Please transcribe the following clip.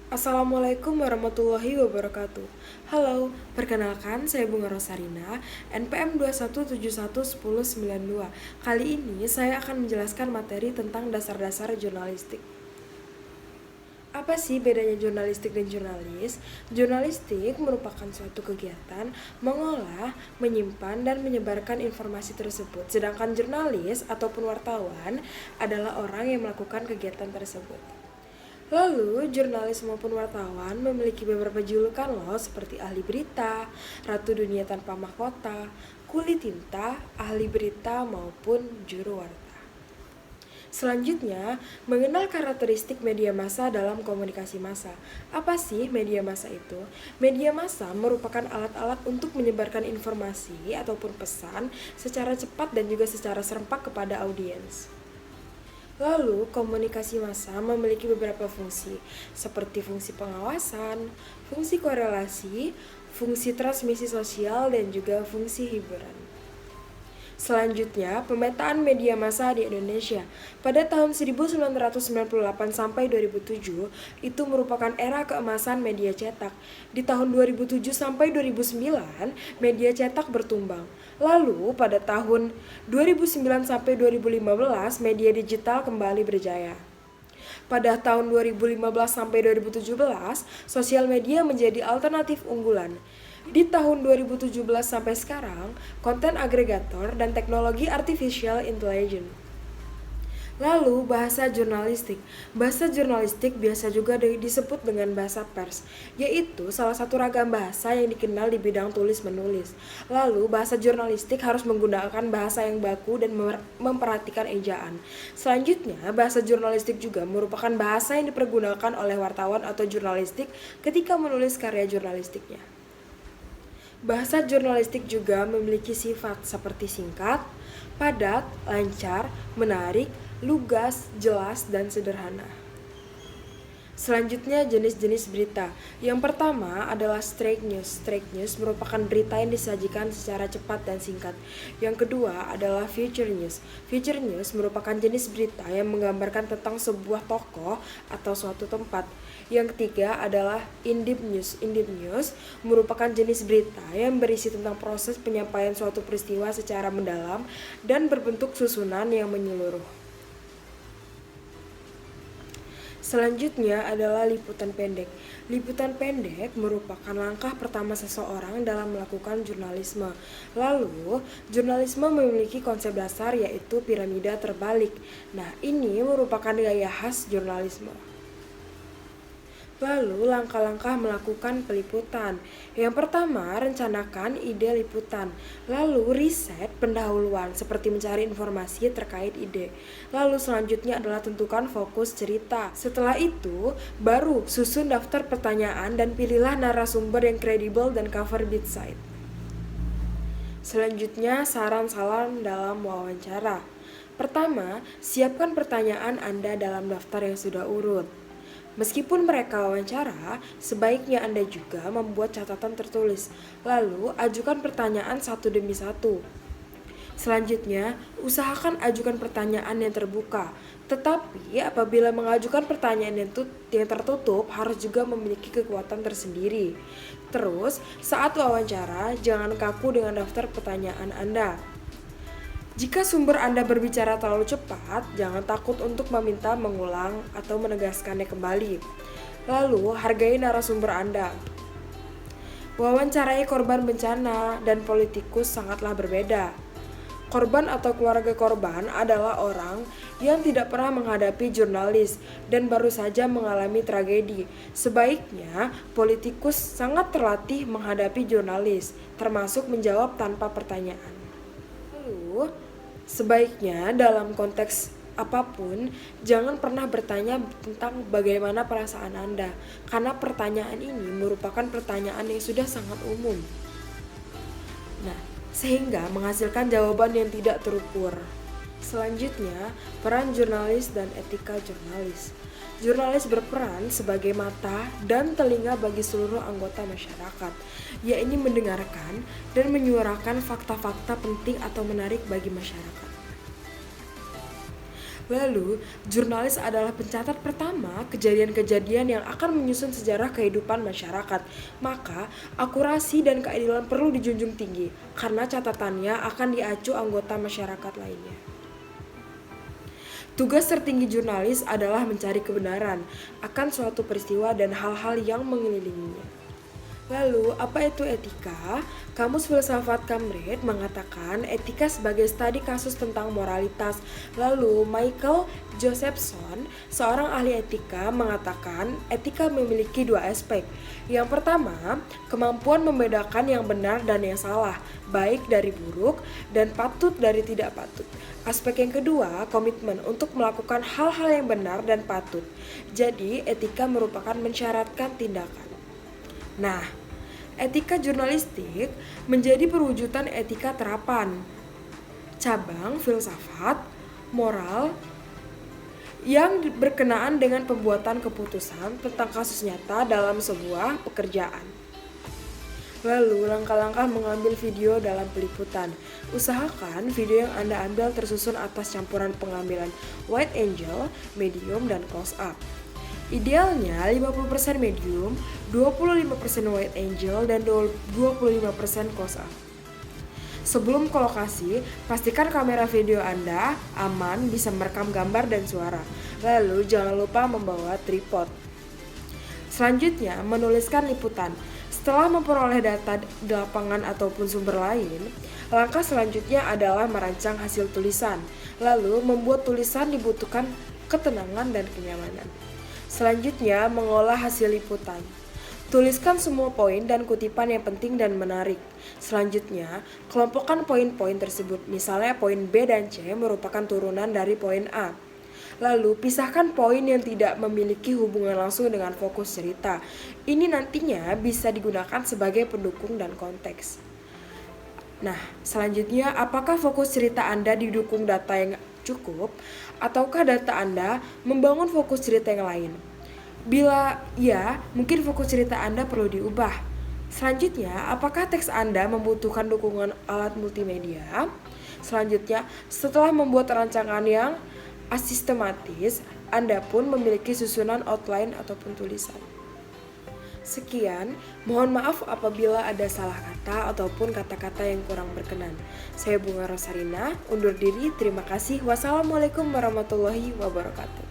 Assalamualaikum warahmatullahi wabarakatuh. Halo, perkenalkan saya Bunga Rosarina, NPM 21711092. Kali ini saya akan menjelaskan materi tentang dasar-dasar jurnalistik. Apa sih bedanya jurnalistik dan jurnalis? Jurnalistik merupakan suatu kegiatan mengolah, menyimpan, dan menyebarkan informasi tersebut. Sedangkan jurnalis ataupun wartawan adalah orang yang melakukan kegiatan tersebut. Lalu, jurnalis maupun wartawan memiliki beberapa julukan loh, seperti ahli berita, ratu dunia tanpa mahkota, kuli tinta, ahli berita, maupun juru warta. Selanjutnya, mengenal karakteristik media massa dalam komunikasi massa. Apa sih media massa itu? Media massa merupakan alat-alat untuk menyebarkan informasi ataupun pesan secara cepat dan juga secara serempak kepada audiens. Lalu, komunikasi massa memiliki beberapa fungsi, seperti fungsi pengawasan, fungsi korelasi, fungsi transmisi sosial, dan juga fungsi hiburan. Selanjutnya, pemetaan media massa di Indonesia. Pada tahun 1998 sampai 2007, itu merupakan era keemasan media cetak. Di tahun 2007 sampai 2009, media cetak bertumbang. Lalu, pada tahun 2009 sampai 2015, media digital kembali berjaya. Pada tahun 2015 sampai 2017, sosial media menjadi alternatif unggulan. Di tahun 2017 sampai sekarang, konten agregator dan teknologi artificial intelligence. Lalu, bahasa jurnalistik. Bahasa jurnalistik biasa juga disebut dengan bahasa pers, yaitu salah satu ragam bahasa yang dikenal di bidang tulis-menulis. Lalu, bahasa jurnalistik harus menggunakan bahasa yang baku dan memperhatikan ejaan. Selanjutnya, bahasa jurnalistik juga merupakan bahasa yang dipergunakan oleh wartawan atau jurnalistik ketika menulis karya jurnalistiknya. Bahasa jurnalistik juga memiliki sifat seperti singkat, padat, lancar, menarik, lugas, jelas, dan sederhana. Selanjutnya, jenis-jenis berita. Yang pertama adalah straight news. Straight news merupakan berita yang disajikan secara cepat dan singkat. Yang kedua adalah feature news. Feature news merupakan jenis berita yang menggambarkan tentang sebuah tokoh atau suatu tempat. Yang ketiga adalah in-depth news. In-depth news merupakan jenis berita yang berisi tentang proses penyampaian suatu peristiwa secara mendalam dan berbentuk susunan yang menyeluruh. Selanjutnya adalah liputan pendek. Liputan pendek merupakan langkah pertama seseorang dalam melakukan jurnalisme. Lalu, jurnalisme memiliki konsep dasar yaitu piramida terbalik. Nah, ini merupakan gaya khas jurnalisme. Lalu, langkah-langkah melakukan peliputan. Yang pertama, rencanakan ide liputan. Lalu, riset pendahuluan, seperti mencari informasi terkait ide. Lalu, selanjutnya adalah tentukan fokus cerita. Setelah itu, baru susun daftar pertanyaan dan pilihlah narasumber yang kredibel dan cover beat side. Selanjutnya, saran-saran dalam wawancara. Pertama, siapkan pertanyaan Anda dalam daftar yang sudah urut. Meskipun mereka wawancara, sebaiknya Anda juga membuat catatan tertulis, lalu ajukan pertanyaan satu demi satu. Selanjutnya, usahakan ajukan pertanyaan yang terbuka. Tetapi, apabila mengajukan pertanyaan yang tertutup, harus juga memiliki kekuatan tersendiri. Terus, saat wawancara, jangan kaku dengan daftar pertanyaan Anda. Jika sumber Anda berbicara terlalu cepat, jangan takut untuk meminta mengulang atau menegaskannya kembali. Lalu, hargai narasumber Anda. Wawancarai korban bencana dan politikus sangatlah berbeda. Korban atau keluarga korban adalah orang yang tidak pernah menghadapi jurnalis dan baru saja mengalami tragedi. Sebaiknya, politikus sangat terlatih menghadapi jurnalis, termasuk menjawab tanpa pertanyaan. Lalu, sebaiknya dalam konteks apapun, jangan pernah bertanya tentang bagaimana perasaan Anda, karena pertanyaan ini merupakan pertanyaan yang sudah sangat umum. Nah, sehingga menghasilkan jawaban yang tidak terukur. Selanjutnya, peran jurnalis dan etika jurnalis. Jurnalis berperan sebagai mata dan telinga bagi seluruh anggota masyarakat, yaitu mendengarkan dan menyuarakan fakta-fakta penting atau menarik bagi masyarakat. Lalu, jurnalis adalah pencatat pertama kejadian-kejadian yang akan menyusun sejarah kehidupan masyarakat. Maka, akurasi dan keadilan perlu dijunjung tinggi, karena catatannya akan diacu anggota masyarakat lainnya. Tugas tertinggi jurnalis adalah mencari kebenaran akan suatu peristiwa dan hal-hal yang mengelilinginya. Lalu, apa itu etika? Kamus Filsafat Cambridge mengatakan etika sebagai studi kasus tentang moralitas. Lalu, Michael Josephson, seorang ahli etika, mengatakan etika memiliki dua aspek. Yang pertama, kemampuan membedakan yang benar dan yang salah, baik dari buruk dan patut dari tidak patut. Aspek yang kedua, komitmen untuk melakukan hal-hal yang benar dan patut. Jadi, etika merupakan mensyaratkan tindakan. Nah, etika jurnalistik menjadi perwujudan etika terapan, cabang filsafat, moral, yang berkenaan dengan pembuatan keputusan tentang kasus nyata dalam sebuah pekerjaan. Lalu, langkah-langkah mengambil video dalam peliputan. Usahakan video yang Anda ambil tersusun atas campuran pengambilan wide angle, medium, dan close up. Idealnya 50% medium, 25% wide angle, dan 25% close up. Sebelum ke lokasi, pastikan kamera video Anda aman bisa merekam gambar dan suara. Lalu jangan lupa membawa tripod. Selanjutnya, menuliskan liputan. Setelah memperoleh data di lapangan ataupun sumber lain, langkah selanjutnya adalah merancang hasil tulisan. Lalu, membuat tulisan dibutuhkan ketenangan dan kenyamanan. Selanjutnya, mengolah hasil liputan. Tuliskan semua poin dan kutipan yang penting dan menarik. Selanjutnya, kelompokkan poin-poin tersebut. Misalnya poin B dan C merupakan turunan dari poin A. Lalu, pisahkan poin yang tidak memiliki hubungan langsung dengan fokus cerita. Ini nantinya bisa digunakan sebagai pendukung dan konteks. Nah, selanjutnya, apakah fokus cerita Anda didukung data yang cukup, ataukah data Anda membangun fokus cerita yang lain? Bila ya, mungkin fokus cerita Anda perlu diubah. Selanjutnya, apakah teks Anda membutuhkan dukungan alat multimedia? Selanjutnya, setelah membuat rancangan yang asistematis, Anda pun memiliki susunan outline ataupun tulisan. Sekian, mohon maaf apabila ada salah kata ataupun kata-kata yang kurang berkenan. Saya Bunga Rosarina, undur diri, terima kasih. Wassalamualaikum warahmatullahi wabarakatuh.